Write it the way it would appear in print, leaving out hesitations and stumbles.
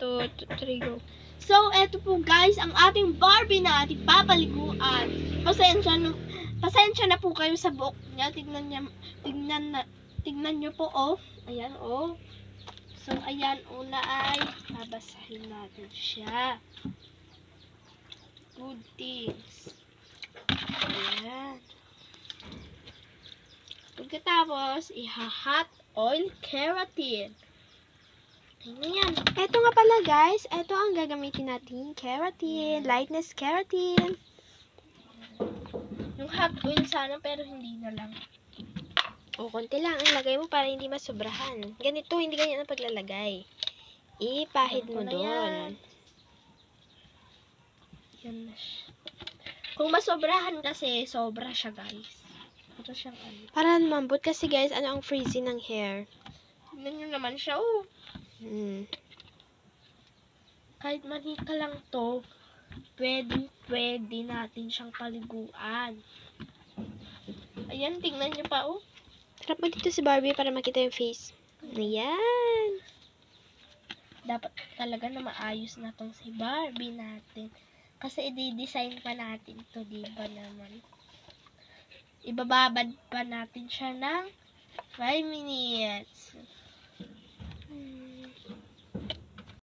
2, 3, go. So, eto po guys, ang ating Barbie na ating papaliguan. Pasensya na po kayo sa buhok niya. Tignan nyo po, oh. Ayan, oh. So, ayan, una ay babasahin natin siya. Good things. Ayan. Pagkatapos, hot oil keratin. Tingnan yan. Ito nga pala guys, ito ang gagamitin natin. Keratin, lightness keratin. Yung hot oil sana pero hindi na lang. O, konti lang ang lagay mo para hindi masobrahan. Ganito, hindi ganyan ang paglalagay. Ipahid mo Yan. doon. Yan na siya. Kung masobrahan kasi, sobra siya guys. Ito siyang ano. Para lumambot kasi guys, ano ang freezing ng hair. Tignan nyo naman siya, oh. Kahit manika lang to, pwede natin siyang paliguan. Ayan, tingnan nyo pa, oh. Harap mo dito si Barbie para makita yung face. Ayan. Dapat talaga na maayos na tong si Barbie natin. Kasi i-design pa natin to, diba naman? Ibababad pa natin siya ng 5 minutes.